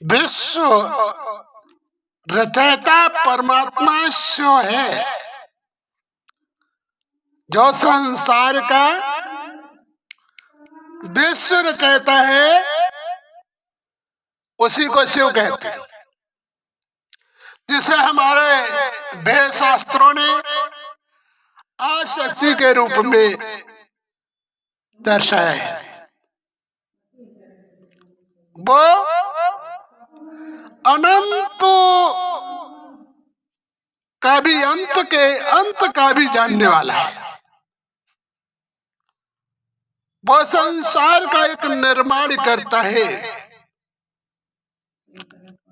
विश्व रचयिता परमात्मा स्व है। जो संसार का विश्व रचयिता है उसी को शिव कहते हैं, जिसे हमारे वेद शास्त्रों ने आशक्ति के रूप में दर्शाया है। वो अनंत का भी अंत का भी जानने वाला है। वो संसार का एक निर्माण करता है,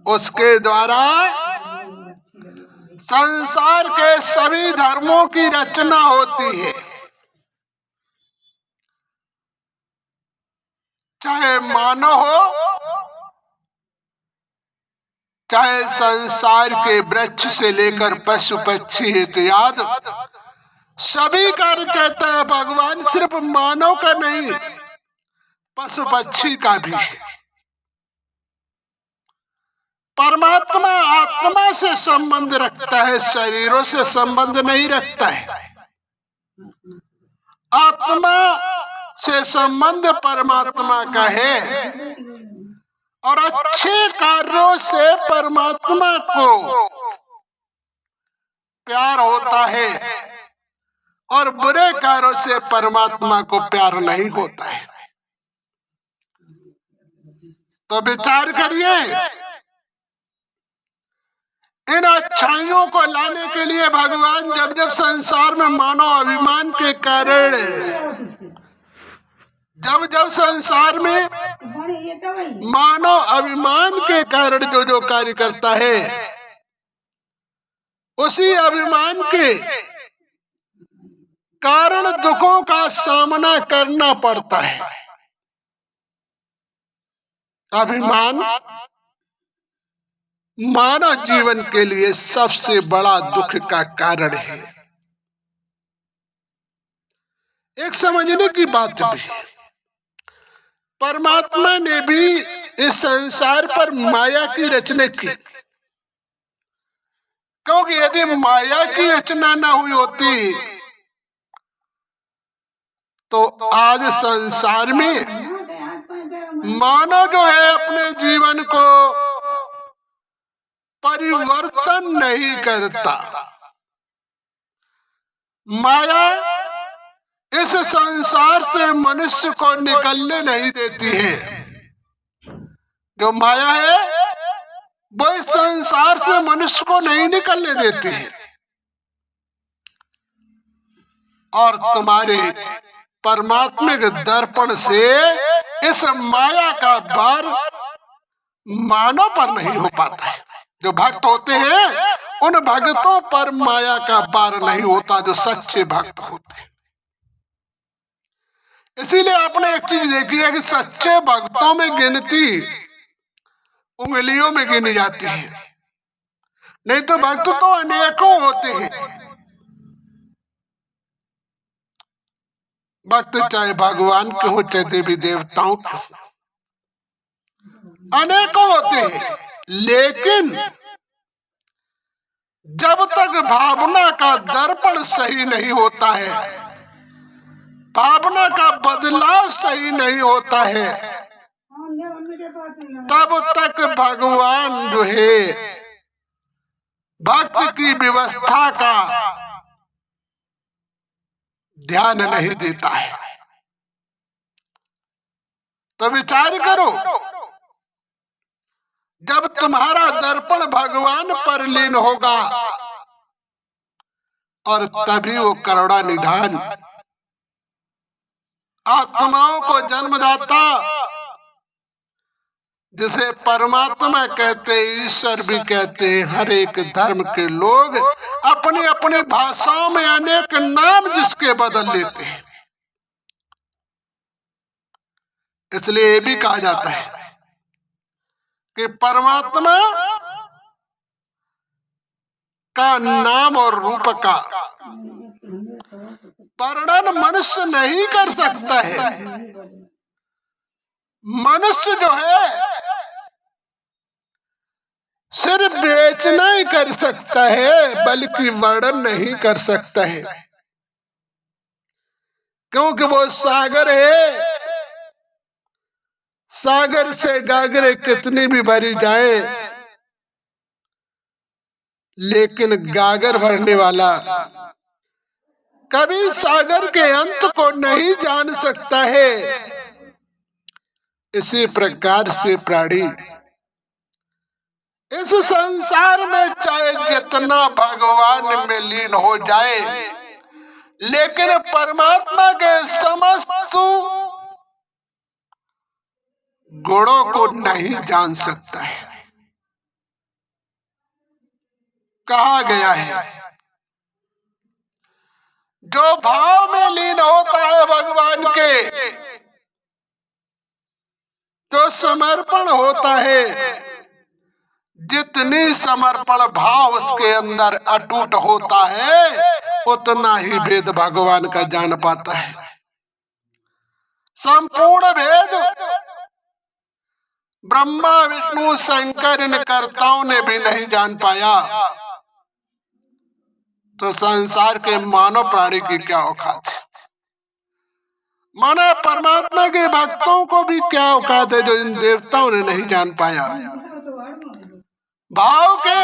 उसके द्वारा संसार के सभी धर्मों की रचना होती है। चाहे मानव हो, चाहे संसार के वृक्ष से लेकर पशु पक्षी इत्यादि सभी का रचयिता है भगवान। सिर्फ मानव का नहीं, पशु पक्षी का भी है। परमात्मा आत्मा से संबंध रखता है, शरीरों से संबंध नहीं रखता है। आत्मा से संबंध परमात्मा का है और अच्छे कार्यों से परमात्मा को प्यार होता है और बुरे कार्यों से परमात्मा को प्यार नहीं होता है। तो विचार करिए, इन अच्छाइयों को लाने के लिए भगवान जब जब संसार में मानव अभिमान के कारण, जब जब संसार में मानव अभिमान के कारण जो जो कार्य करता है, उसी अभिमान के कारण दुखों का सामना करना पड़ता है। अभिमान मानव जीवन के लिए सबसे बड़ा दुख का कारण है। एक समझने की बात भी है, परमात्मा ने भी इस संसार पर माया की रचना की, क्योंकि यदि माया की रचना न हुई होती तो आज संसार में मानव जो है अपने जीवन को परिवर्तन नहीं करता। माया इस संसार से मनुष्य को निकलने नहीं देती है। जो माया है वो इस संसार से मनुष्य को नहीं निकलने देती है। और तुम्हारे परमात्मिक दर्पण से इस माया का भार मानव पर नहीं हो पाता है। जो भक्त होते हैं उन भक्तों पर माया का भार नहीं होता, जो सच्चे भक्त होते हैं। इसीलिए आपने एक चीज देखी है कि सच्चे भक्तों में गिनती उंगलियों में गिनी जाती है, नहीं तो भक्त तो अनेकों होते हैं। भक्त चाहे भगवान के हो चाहे देवी देवताओं के हो, अनेकों होते हैं। लेकिन जब तक भावना का दर्पण सही नहीं होता है, भावना का बदलाव सही नहीं होता है, तब तक भगवान जो है भक्त की व्यवस्था का ध्यान नहीं देता है। तो विचार करो, जब तुम्हारा दर्पण भगवान पर लीन होगा और तभी वो करुणा निधान आत्माओं को जन्मदाता, जिसे परमात्मा कहते हैं, ईश्वर भी कहते हैं, हर एक धर्म के लोग अपनी अपनी भाषाओं में अनेक नाम जिसके बदल लेते हैं। इसलिए ये भी कहा जाता है कि परमात्मा का नाम और रूप का वर्णन मनुष्य नहीं कर सकता है। मनुष्य जो है सिर्फ बेचना ही कर सकता है, बल्कि वर्णन नहीं कर सकता है, क्योंकि वो सागर है। सागर से गागरे कितनी भी भरी जाए, लेकिन गागर भरने वाला कभी सागर के अंत को नहीं जान सकता है। इसी प्रकार से प्राणी इस संसार में चाहे जितना भगवान में लीन हो जाए, लेकिन परमात्मा के समस्त गुणों को नहीं जान सकता है। कहा गया है, जो भाव में लीन होता है भगवान के, जो समर्पण होता है, जितनी समर्पण भाव उसके अंदर अटूट होता है, उतना ही भेद भगवान का जान पाता है। संपूर्ण भेद ब्रह्मा विष्णु शंकर इन कर्ताओं ने भी नहीं जान पाया, तो संसार के मानव प्राणी की क्या औकात है। माना परमात्मा के भक्तों को भी क्या औकात है, जो इन देवताओं ने नहीं जान पाया। भाव के